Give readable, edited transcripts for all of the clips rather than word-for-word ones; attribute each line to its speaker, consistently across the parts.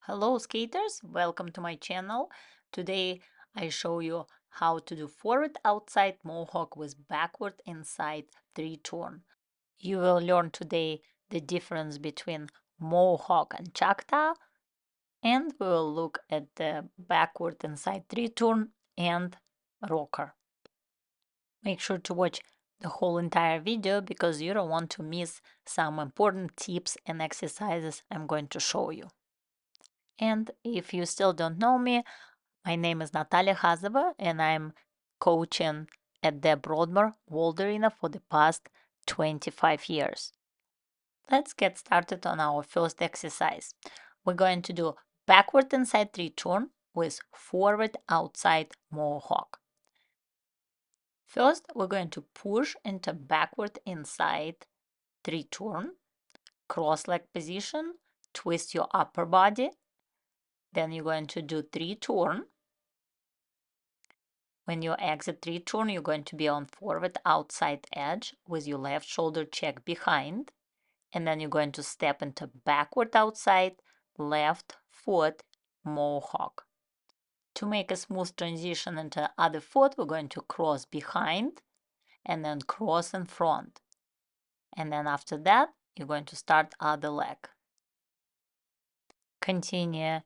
Speaker 1: Hello skaters, welcome to my channel. Today I show you how to do forward outside mohawk with backward inside 3-turn. You will learn today the difference between mohawk and chaka, and we will look at the backward inside 3-turn and rocker. Make sure to watch the whole entire video because you don't want to miss some important tips and exercises I'm going to show you. And if you still don't know me, my name is Natalia Khazova and I'm coaching at the Broadmoor World Arena for the past 25 years. Let's get started on our first exercise. We're going to do backward inside 3-turn with forward outside mohawk. First, we're going to push into backward inside 3-turn, cross-leg position, twist your upper body. Then you're going to do 3-turn. When you exit 3-turn, you're going to be on forward outside edge with your left shoulder check behind. And then you're going to step into backward outside left foot mohawk. To make a smooth transition into the other foot, we're going to cross behind and then cross in front. And then after that, you're going to start other leg. Continue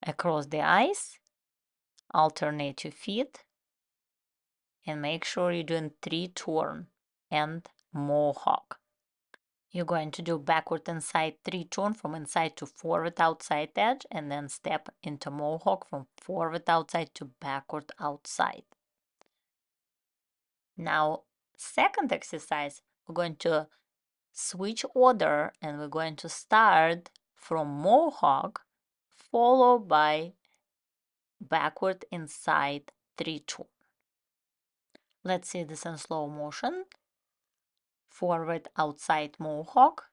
Speaker 1: across the ice, alternate your feet, and make sure you're doing 3-turn and mohawk. You're going to do backward inside 3-turn from inside to forward outside edge, and then step into mohawk from forward outside to backward outside. Now, second exercise, we're going to switch order and we're going to start from mohawk followed by backward inside 3-turn. Let's see this in slow motion. Forward outside mohawk,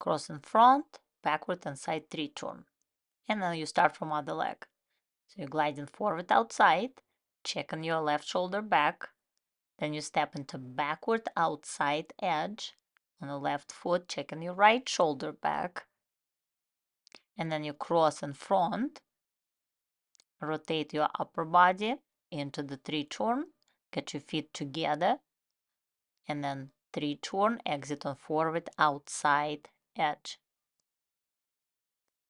Speaker 1: cross in front, backward inside 3-turn. And then you start from other leg. So you're gliding forward outside, checking your left shoulder back, then you step into backward outside edge on the left foot, checking your right shoulder back, and then you cross in front, rotate your upper body into the 3-turn, get your feet together, and then 3-turn, exit on forward outside edge.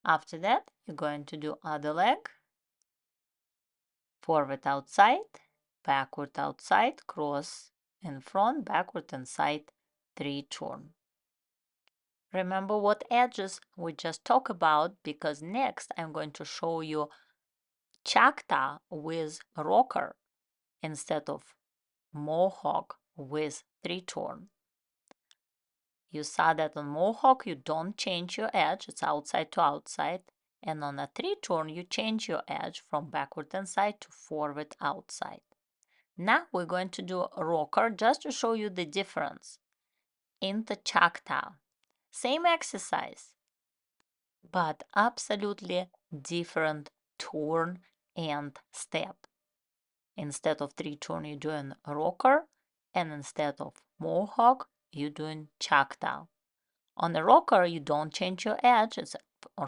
Speaker 1: After that, you're going to do other leg, forward outside, backward outside, cross in front, backward inside, 3-turn. Remember what edges we just talked about, because next I'm going to show you chaka with rocker instead of mohawk with 3-turn. You saw that on mohawk you don't change your edge, it's outside to outside, and on a 3-turn you change your edge from backward inside to forward outside. Now we're going to do a rocker just to show you the difference. In the chaka, same exercise, but absolutely different turn and step. Instead of 3-turn, you're doing a rocker, and instead of mohawk, you're doing chaka. On the rocker, you don't change your edge, it's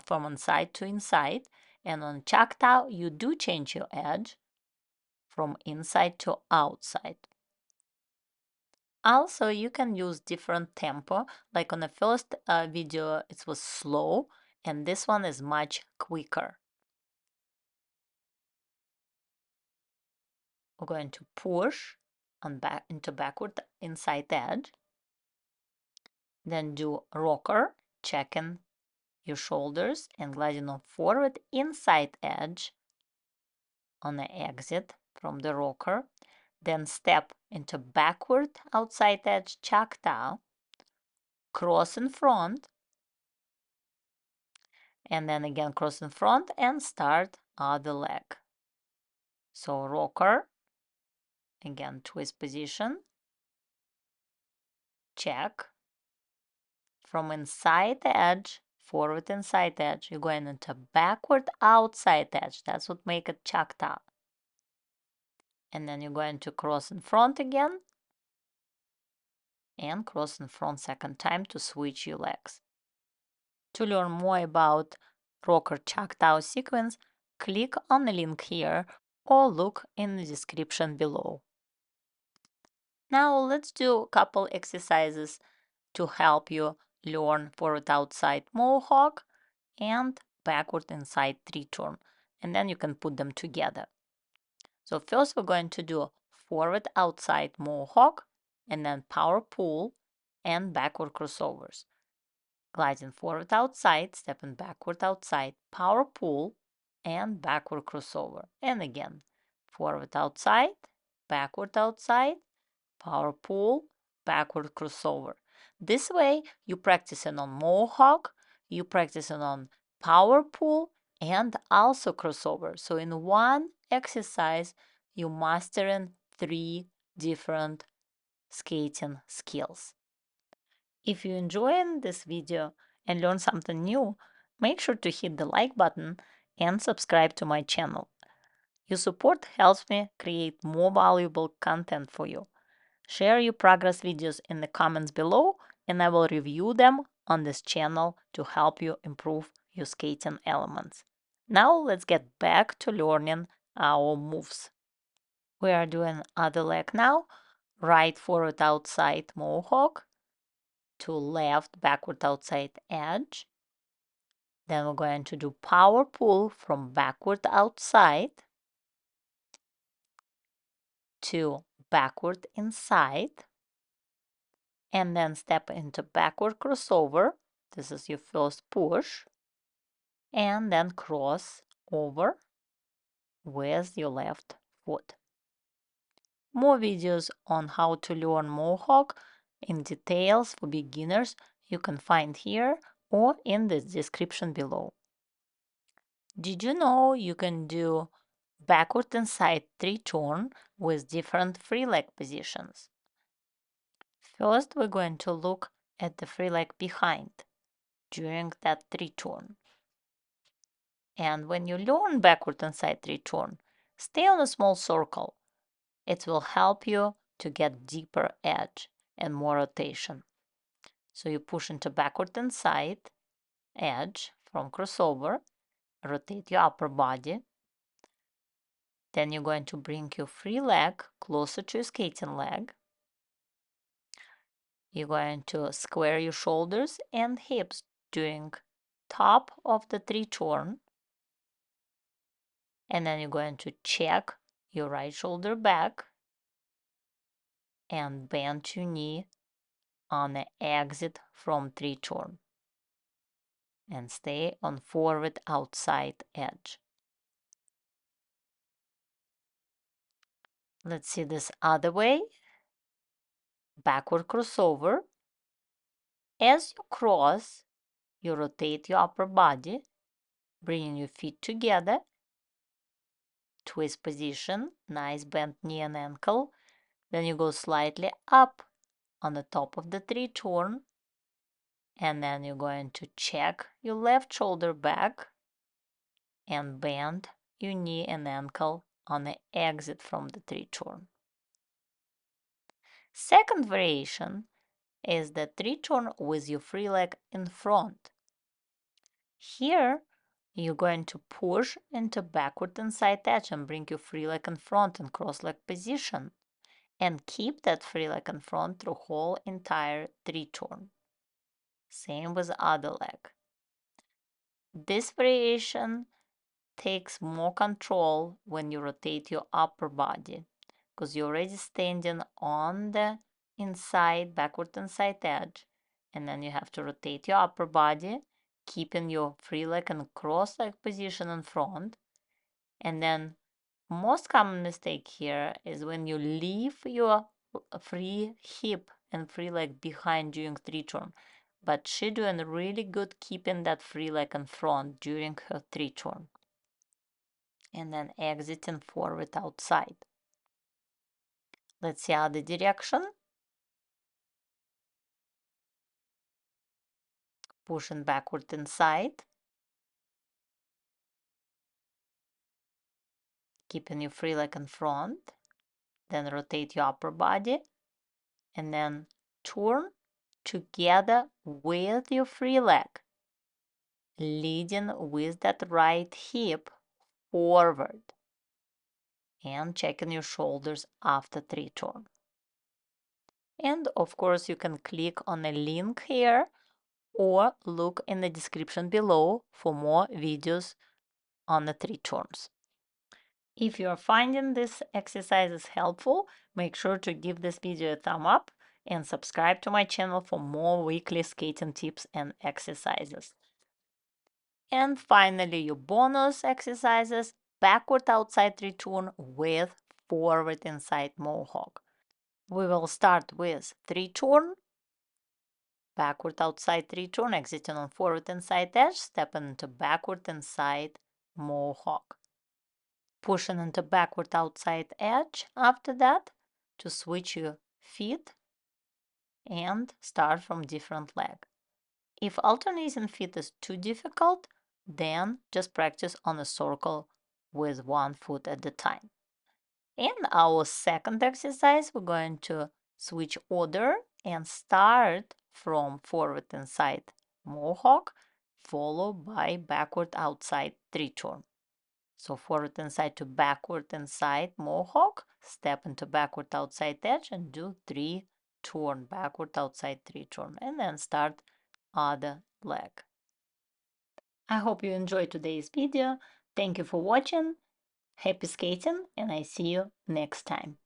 Speaker 1: from inside to inside, and on chaka, you do change your edge from inside to outside. Also, you can use different tempo, like on the first video it was slow, and this one is much quicker. We're going to push on back into backward inside edge, then do rocker, checking your shoulders and gliding on forward inside edge on the exit from the rocker, then step into backward outside edge chaka, cross in front, and then again cross in front and start other leg. So rocker, again twist position, check, from inside the edge, forward inside edge, you're going into backward outside edge. That's what make it chaka. And then you're going to cross in front again and cross in front second time to switch your legs. To learn more about rocker chaka sequence, click on the link here or look in the description below. Now let's do a couple exercises to help you learn forward outside mohawk and backward inside three turn, and then you can put them together. So first we're going to do forward outside mohawk and then power pull and backward crossovers. Gliding forward outside, stepping backward outside, power pull and backward crossover. And again, forward outside, backward outside, power pull, backward crossover. This way you practicing on mohawk, you practicing on power pull and also crossover. So in one exercise you mastering 3 different skating skills. If you enjoyed this video and learned something new, make sure to hit the like button and subscribe to my channel. Your support helps me create more valuable content for you. Share your progress videos in the comments below and I will review them on this channel to help you improve your skating elements. Now let's get back to learning our moves. We are doing other leg now. Right forward outside mohawk to left backward outside edge. Then we're going to do power pull from backward outside to backward inside. And then step into backward crossover. This is your first push. And then cross over with your left foot. More videos on how to learn mohawk in details for beginners you can find here or in the description below. Did you know you can do backward and side three turn with different free leg positions? First, we're going to look at the free leg behind during that three turn. And when you learn backward and side three turn, stay on a small circle. It will help you to get deeper edge and more rotation. So you push into backward and side edge from crossover, rotate your upper body. Then you're going to bring your free leg closer to your skating leg. You're going to square your shoulders and hips doing top of the three turn. And then you're going to check your right shoulder back and bend your knee on the exit from three turn. And stay on forward outside edge. Let's see this other way. Backward crossover. As you cross, you rotate your upper body, bringing your feet together. Twist position, nice bent knee and ankle. Then you go slightly up on the top of the three turn. And then you're going to check your left shoulder back and bend your knee and ankle on the exit from the three turn. Second variation is the three turn with your free leg in front. Here, you're going to push into backward and side edge and bring your free leg in front in cross leg position. And keep that free leg in front through whole entire three turn. Same with other leg. This variation takes more control when you rotate your upper body because you're already standing on the inside, backward and side edge, and then you have to rotate your upper body, keeping your free leg and cross leg position in front. And then most common mistake here is when you leave your free hip and free leg behind during three turn. But she doing really good keeping that free leg in front during her three turn. And then exiting forward outside. Let's see other direction. Pushing backward inside. Keeping your free leg in front. Then rotate your upper body. And then turn together with your free leg. leading with that right hip forward and checking your shoulders after 3 turns. And of course, you can click on a link here or look in the description below for more videos on the 3 turns. If you are finding this exercises helpful, make sure to give this video a thumb up and subscribe to my channel for more weekly skating tips and exercises. And finally, your bonus exercises, backward outside return with forward inside mohawk. We will start with 3 turn, backward outside 3 turn, exiting on forward inside edge, stepping into backward inside mohawk. Pushing into backward outside edge after that to switch your feet and start from different leg. If alternating feet is too difficult, then just practice on a circle with one foot at a time. In our second exercise, we're going to switch order and start from forward inside mohawk, followed by backward outside 3 turn. So forward inside to backward inside mohawk, step into backward outside edge and do 3 turn, backward outside 3 turn, and then start other leg. I hope you enjoyed today's video. Thank you for watching. Happy skating, and I see you next time.